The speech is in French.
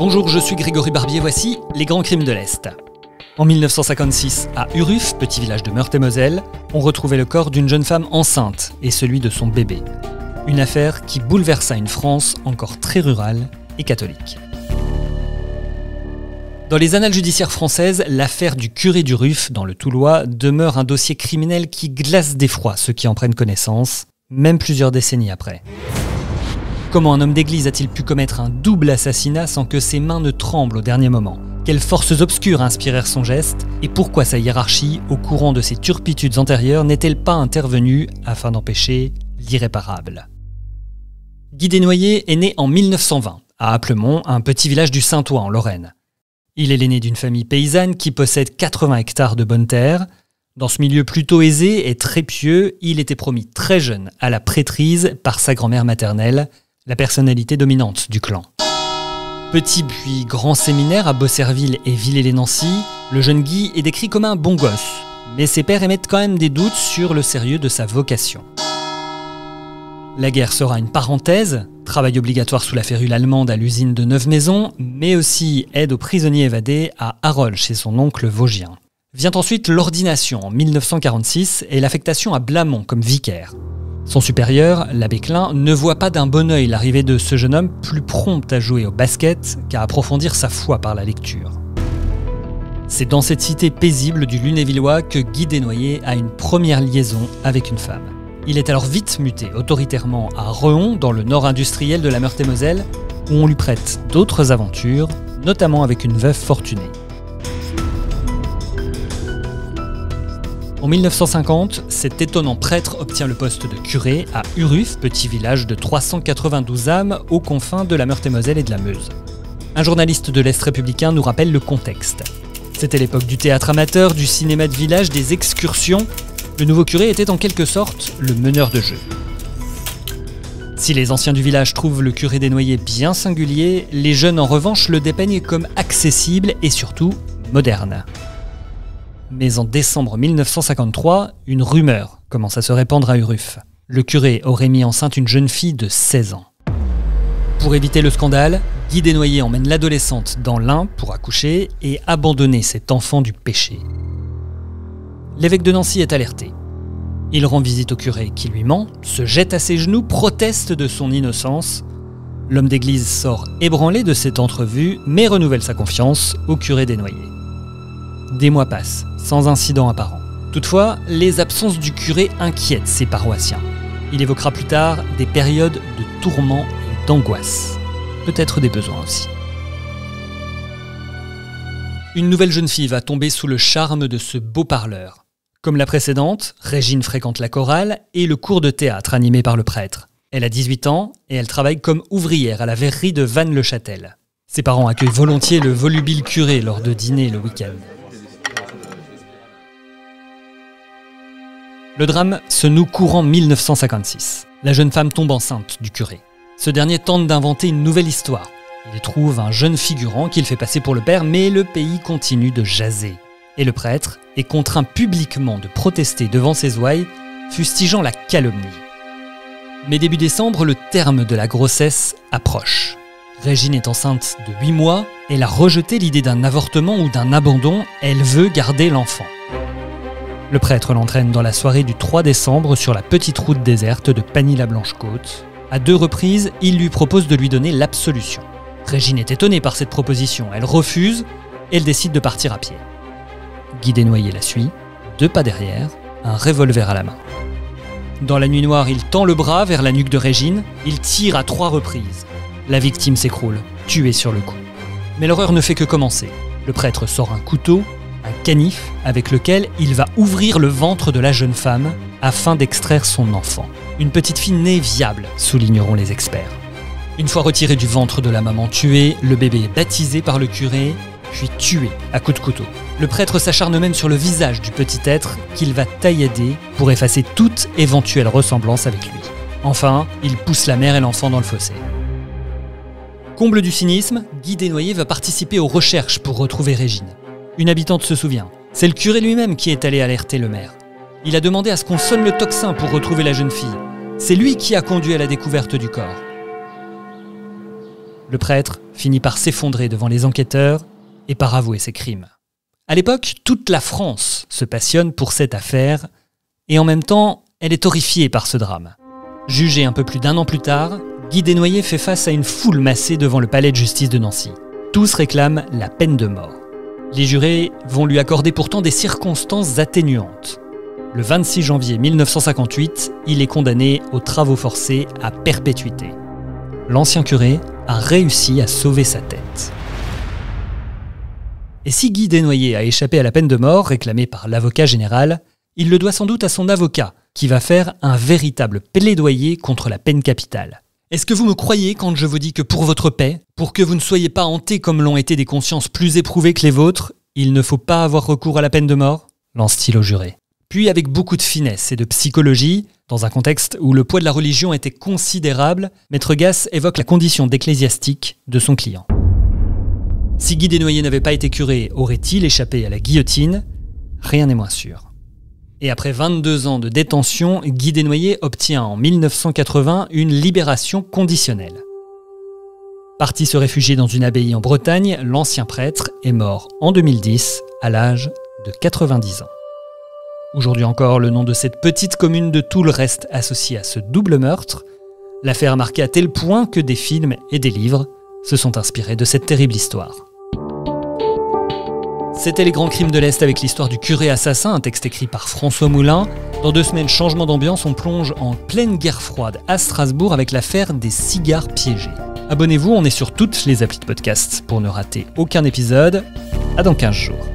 Bonjour, je suis Grégory Barbier, voici les grands crimes de l'Est. En 1956, à Uruf, petit village de Meurthe-et-Moselle, on retrouvait le corps d'une jeune femme enceinte et celui de son bébé. Une affaire qui bouleversa une France encore très rurale et catholique. Dans les annales judiciaires françaises, l'affaire du curé d'Uruf, dans le Toulois, demeure un dossier criminel qui glace d'effroi ceux qui en prennent connaissance, même plusieurs décennies après. Comment un homme d'église a-t-il pu commettre un double assassinat sans que ses mains ne tremblent au dernier moment? Quelles forces obscures inspirèrent son geste? Et pourquoi sa hiérarchie, au courant de ses turpitudes antérieures, n'est-elle pas intervenue afin d'empêcher l'irréparable? Guy Desnoyers est né en 1920, à Applemont, un petit village du Saintois en Lorraine. Il est l'aîné d'une famille paysanne qui possède 80 hectares de bonnes terres. Dans ce milieu plutôt aisé et très pieux, il était promis très jeune à la prêtrise par sa grand-mère maternelle, la personnalité dominante du clan. Petit puis grand séminaire à Beaucerville et Villers-lès-Nancy, le jeune Guy est décrit comme un bon gosse, mais ses pairs émettent quand même des doutes sur le sérieux de sa vocation. La guerre sera une parenthèse, travail obligatoire sous la férule allemande à l'usine de Neuve-Maisons, mais aussi aide aux prisonniers évadés à Harol chez son oncle vosgien. Vient ensuite l'ordination en 1946 et l'affectation à Blamont comme vicaire. Son supérieur, l'abbé Klein, ne voit pas d'un bon œil l'arrivée de ce jeune homme plus prompt à jouer au basket qu'à approfondir sa foi par la lecture. C'est dans cette cité paisible du Lunévillois que Guy Desnoyers a une première liaison avec une femme. Il est alors vite muté autoritairement à Rehon, dans le nord industriel de la Meurthe-et-Moselle, où on lui prête d'autres aventures, notamment avec une veuve fortunée. En 1950, cet étonnant prêtre obtient le poste de curé à Uruf, petit village de 392 âmes aux confins de la Meurthe-et-Moselle et de la Meuse. Un journaliste de l'Est républicain nous rappelle le contexte. C'était l'époque du théâtre amateur, du cinéma de village, des excursions. Le nouveau curé était en quelque sorte le meneur de jeu. Si les anciens du village trouvent le curé Desnoyers bien singulier, les jeunes en revanche le dépeignent comme accessible et surtout moderne. Mais en décembre 1953, une rumeur commence à se répandre à Uruf. Le curé aurait mis enceinte une jeune fille de 16 ans. Pour éviter le scandale, Guy Desnoyers emmène l'adolescente dans l'Ain pour accoucher et abandonner cet enfant du péché. L'évêque de Nancy est alerté. Il rend visite au curé qui lui ment, se jette à ses genoux, proteste de son innocence. L'homme d'église sort ébranlé de cette entrevue, mais renouvelle sa confiance au curé Desnoyers. Des mois passent, sans incident apparent. Toutefois, les absences du curé inquiètent ses paroissiens. Il évoquera plus tard des périodes de tourments et d'angoisse. Peut-être des besoins aussi. Une nouvelle jeune fille va tomber sous le charme de ce beau parleur. Comme la précédente, Régine fréquente la chorale et le cours de théâtre animé par le prêtre. Elle a 18 ans et elle travaille comme ouvrière à la verrerie de Vannes-le-Châtel. Ses parents accueillent volontiers le volubile curé lors de dîners le week-end. Le drame se noue courant 1956. La jeune femme tombe enceinte du curé. Ce dernier tente d'inventer une nouvelle histoire. Il trouve un jeune figurant qu'il fait passer pour le père, mais le pays continue de jaser. Et le prêtre est contraint publiquement de protester devant ses ouailles, fustigeant la calomnie. Mais début décembre, le terme de la grossesse approche. Régine est enceinte de 8 mois, elle a rejeté l'idée d'un avortement ou d'un abandon, elle veut garder l'enfant. Le prêtre l'entraîne dans la soirée du 3 décembre sur la petite route déserte de Pagny-la-Blanche-Côte. À 2 reprises, il lui propose de lui donner l'absolution. Régine est étonnée par cette proposition, elle refuse et elle décide de partir à pied. Guy Desnoyers la suit, 2 pas derrière, un revolver à la main. Dans la nuit noire, il tend le bras vers la nuque de Régine, il tire à 3 reprises. La victime s'écroule, tuée sur le coup. Mais l'horreur ne fait que commencer. Le prêtre sort un couteau, un canif avec lequel il va ouvrir le ventre de la jeune femme afin d'extraire son enfant. Une petite fille née viable, souligneront les experts. Une fois retiré du ventre de la maman tuée, le bébé est baptisé par le curé, puis tué à coups de couteau. Le prêtre s'acharne même sur le visage du petit être qu'il va taillader pour effacer toute éventuelle ressemblance avec lui. Enfin, il pousse la mère et l'enfant dans le fossé. Comble du cynisme, Guy Desnoyers va participer aux recherches pour retrouver Régine. Une habitante se souvient. C'est le curé lui-même qui est allé alerter le maire. Il a demandé à ce qu'on sonne le tocsin pour retrouver la jeune fille. C'est lui qui a conduit à la découverte du corps. Le prêtre finit par s'effondrer devant les enquêteurs et par avouer ses crimes. À l'époque, toute la France se passionne pour cette affaire et en même temps, elle est horrifiée par ce drame. Jugé un peu plus d'1 an plus tard, Guy Desnoyers fait face à une foule massée devant le palais de justice de Nancy. Tous réclament la peine de mort. Les jurés vont lui accorder pourtant des circonstances atténuantes. Le 26 janvier 1958, il est condamné aux travaux forcés à perpétuité. L'ancien curé a réussi à sauver sa tête. Et si Guy Desnoyers a échappé à la peine de mort réclamée par l'avocat général, il le doit sans doute à son avocat, qui va faire un véritable plaidoyer contre la peine capitale. Est-ce que vous me croyez quand je vous dis que pour votre paix, pour que vous ne soyez pas hantés comme l'ont été des consciences plus éprouvées que les vôtres, il ne faut pas avoir recours à la peine de mort ? Lance-t-il au juré. Puis avec beaucoup de finesse et de psychologie, dans un contexte où le poids de la religion était considérable, Maître Gasse évoque la condition d'ecclésiastique de son client. Si Guy Desnoyers n'avait pas été curé, aurait-il échappé à la guillotine ? Rien n'est moins sûr. Et après 22 ans de détention, Guy Desnoyers obtient en 1980 une libération conditionnelle. Parti se réfugier dans une abbaye en Bretagne, l'ancien prêtre est mort en 2010 à l'âge de 90 ans. Aujourd'hui encore, le nom de cette petite commune de Toul reste associé à ce double meurtre. L'affaire a marqué à tel point que des films et des livres se sont inspirés de cette terrible histoire. C'était Les Grands Crimes de l'Est avec l'histoire du curé assassin, un texte écrit par François Moulin. Dans 2 semaines, changement d'ambiance, on plonge en pleine guerre froide à Strasbourg avec l'affaire des cigares piégés. Abonnez-vous, on est sur toutes les applis de podcast pour ne rater aucun épisode. À dans 15 jours.